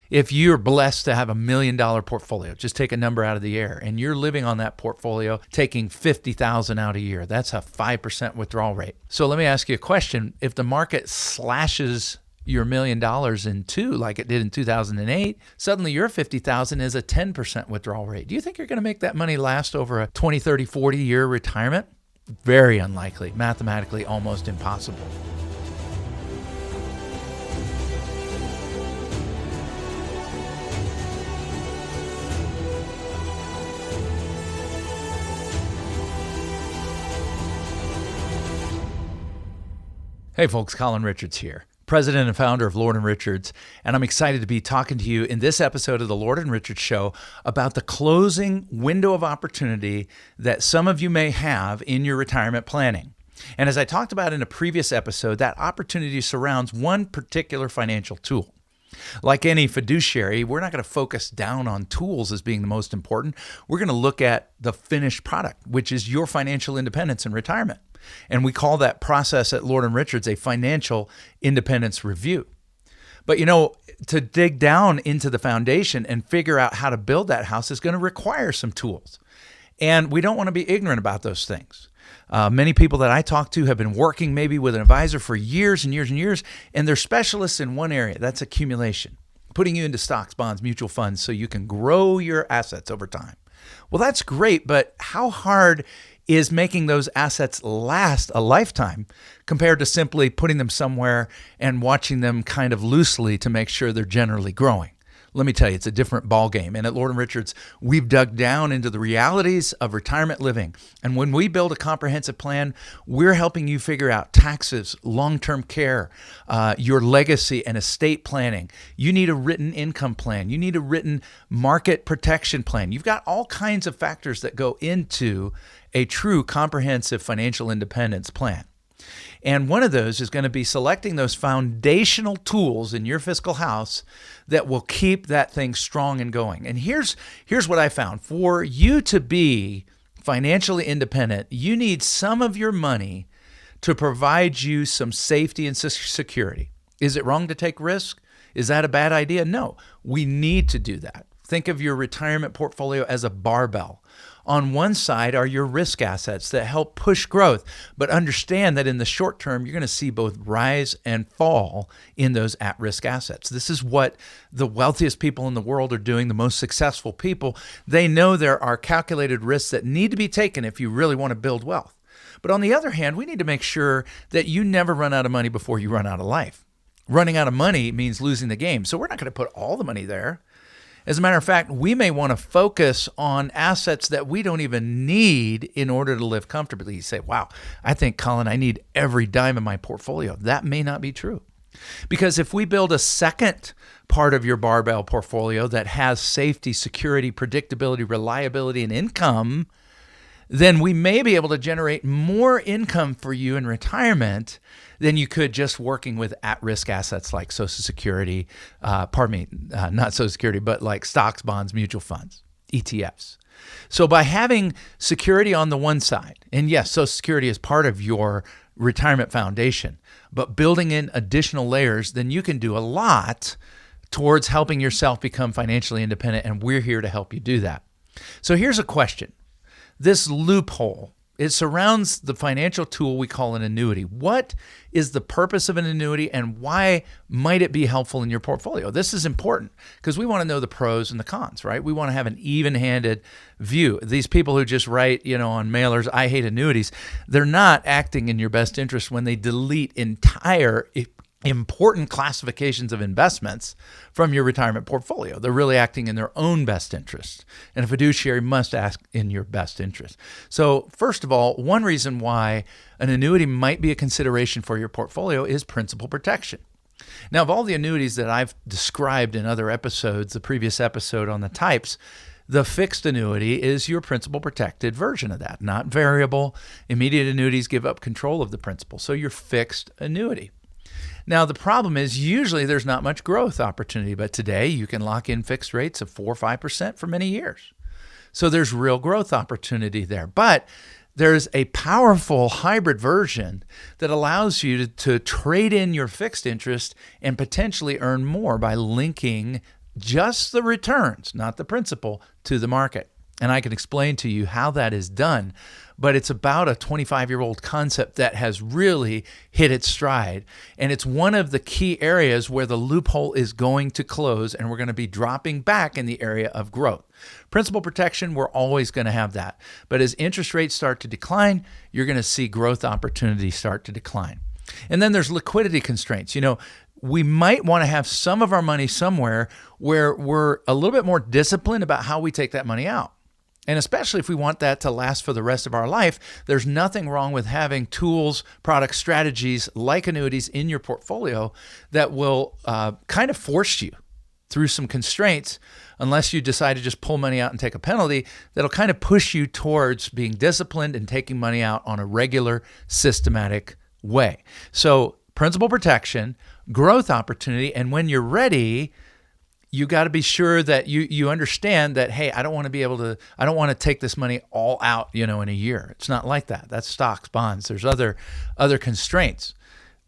If you're blessed to have $1 million portfolio, just take a number out of the air, and you're living on that portfolio, taking $50,000 out a year, that's a 5% withdrawal rate. So let me ask you a question. If the market slashes your $1 million in two, like it did in 2008, suddenly your $50,000 is a 10% withdrawal rate. Do you think you're going to make that money last over a 20, 30, 40-year retirement? Very unlikely, mathematically almost impossible. Hey folks, Colin Richards here, president and founder of Lord & Richards, and I'm excited to be talking to you in this episode of the Lord & Richards Show about the closing window of opportunity that some of you may have in your retirement planning. And as I talked about in a previous episode, that opportunity surrounds one particular financial tool. Like any fiduciary, we're not going to focus down on tools as being the most important. We're going to look at the finished product, which is your financial independence in retirement. And we call that process at Lord & Richards a financial independence review. But to dig down into the foundation and figure out how to build that house is going to require some tools. And we don't want to be ignorant about those things. Many people that I talk to have been working maybe with an advisor for years and years and years, and they're specialists in one area. That's accumulation, putting you into stocks, bonds, mutual funds so you can grow your assets over time. Well, that's great, but how hard is making those assets last a lifetime compared to simply putting them somewhere and watching them kind of loosely to make sure they're generally growing? Let me tell you, it's a different ballgame. And at Lord & Richards, we've dug down into the realities of retirement living. And when we build a comprehensive plan, we're helping you figure out taxes, long-term care, your legacy and estate planning. You need a written income plan. You need a written market protection plan. You've got all kinds of factors that go into a true comprehensive financial independence plan. And one of those is going to be selecting those foundational tools in your fiscal house that will keep that thing strong and going. And here's what I found. For you to be financially independent, you need some of your money to provide you some safety and security. Is it wrong to take risk? Is that a bad idea? No, we need to do that. Think of your retirement portfolio as a barbell. On one side are your risk assets that help push growth, but understand that in the short term, you're going to see both rise and fall in those at-risk assets. This is what the wealthiest people in the world are doing, the most successful people. They know there are calculated risks that need to be taken if you really want to build wealth. But on the other hand, we need to make sure that you never run out of money before you run out of life. Running out of money means losing the game. So we're not going to put all the money there. As a matter of fact, we may want to focus on assets that we don't even need in order to live comfortably. You say, wow, I think, Colin, I need every dime in my portfolio. That may not be true. Because if we build a second part of your barbell portfolio that has safety, security, predictability, reliability, and income, then we may be able to generate more income for you in retirement than you could just working with at-risk assets like Social Security, not Social Security, but like stocks, bonds, mutual funds, ETFs. So by having security on the one side, and yes, Social Security is part of your retirement foundation, but building in additional layers, then you can do a lot towards helping yourself become financially independent, and we're here to help you do that. So here's a question. This loophole, it surrounds the financial tool we call an annuity. What is the purpose of an annuity and why might it be helpful in your portfolio? This is important because we want to know the pros and the cons, right? We want to have an even-handed view. These people who just write, on mailers, I hate annuities, they're not acting in your best interest when they delete entire important classifications of investments from your retirement portfolio. They're really acting in their own best interest. And a fiduciary must act in your best interest. So first of all, one reason why an annuity might be a consideration for your portfolio is principal protection. Now, of all the annuities that I've described in other episodes, the previous episode on the types, the fixed annuity is your principal protected version of that, not variable. Immediate annuities give up control of the principal. So your fixed annuity. Now, the problem is usually there's not much growth opportunity, but today you can lock in fixed rates of 4 or 5% for many years. So there's real growth opportunity there. But there's a powerful hybrid version that allows you to trade in your fixed interest and potentially earn more by linking just the returns, not the principal, to the market. And I can explain to you how that is done, but it's about a 25-year-old concept that has really hit its stride. And it's one of the key areas where the loophole is going to close, and we're going to be dropping back in the area of growth. Principal protection, we're always going to have that. But as interest rates start to decline, you're going to see growth opportunities start to decline. And then there's liquidity constraints. We might want to have some of our money somewhere where we're a little bit more disciplined about how we take that money out. And especially if we want that to last for the rest of our life, there's nothing wrong with having tools, products, strategies like annuities in your portfolio that will kind of force you through some constraints, unless you decide to just pull money out and take a penalty, that'll kind of push you towards being disciplined and taking money out on a regular, systematic way. So principal protection, growth opportunity, and when you're ready, you got to be sure that you understand that, hey, I don't want to take this money all out, in a year. It's not like that. That's stocks, bonds. There's other constraints.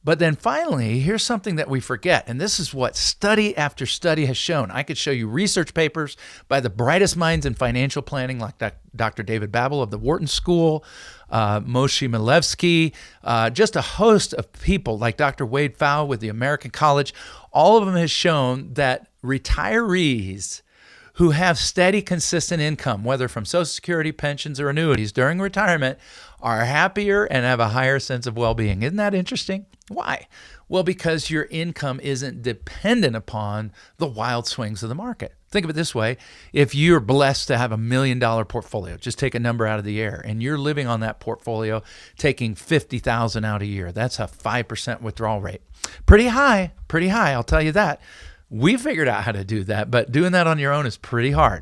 But then finally, here's something that we forget, and this is what study after study has shown. I could show you research papers by the brightest minds in financial planning, like Dr. David Babbel of the Wharton School, Moshe Milevsky, just a host of people like Dr. Wade Pfau with the American College. All of them has shown that retirees who have steady, consistent income, whether from Social Security, pensions, or annuities during retirement, are happier and have a higher sense of well-being. Isn't that interesting? Why? Well, because your income isn't dependent upon the wild swings of the market. Think of it this way. If you're blessed to have $1 million portfolio, just take a number out of the air, and you're living on that portfolio, taking $50,000 out a year, that's a 5% withdrawal rate. Pretty high, I'll tell you that. We figured out how to do that, but doing that on your own is pretty hard.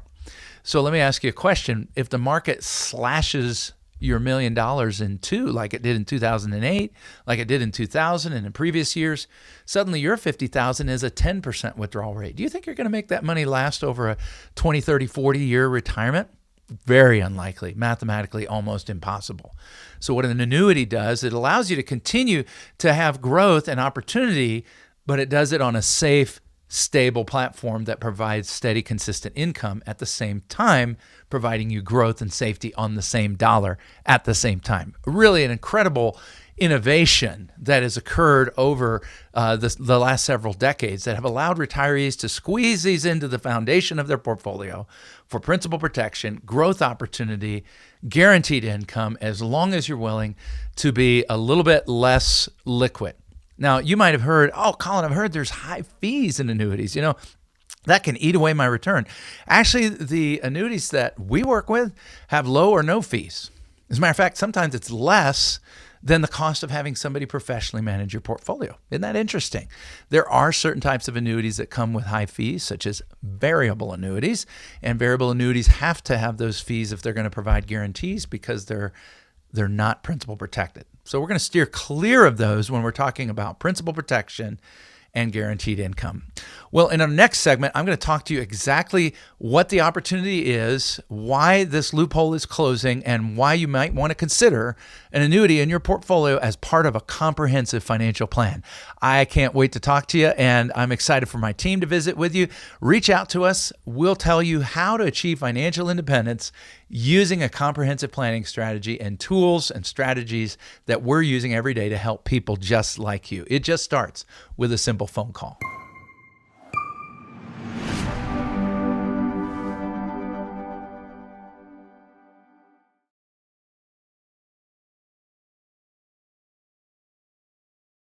So let me ask you a question. If the market slashes your $1 million in two, like it did in 2008, like it did in 2000 and in previous years, suddenly your $50,000 is a 10% withdrawal rate. Do you think you're going to make that money last over a 20, 30, 40-year retirement? Very unlikely, mathematically almost impossible. So what an annuity does, it allows you to continue to have growth and opportunity, but it does it on a safe, stable platform that provides steady, consistent income at the same time, providing you growth and safety on the same dollar at the same time. Really an incredible innovation that has occurred over the last several decades that have allowed retirees to squeeze these into the foundation of their portfolio for principal protection, growth opportunity, guaranteed income, as long as you're willing to be a little bit less liquid. Now, you might have heard, oh, Colin, I've heard there's high fees in annuities. That can eat away my return. Actually, the annuities that we work with have low or no fees. As a matter of fact, sometimes it's less than the cost of having somebody professionally manage your portfolio. Isn't that interesting? There are certain types of annuities that come with high fees, such as variable annuities, and variable annuities have to have those fees if they're going to provide guarantees because they're not principal protected. So we're going to steer clear of those when we're talking about principal protection and guaranteed income. Well, in our next segment, I'm going to talk to you exactly what the opportunity is, why this loophole is closing, and why you might want to consider an annuity in your portfolio as part of a comprehensive financial plan. I can't wait to talk to you, and I'm excited for my team to visit with you. Reach out to us. We'll tell you how to achieve financial independence using a comprehensive planning strategy and tools and strategies that we're using every day to help people just like you. It just starts with a simple phone call.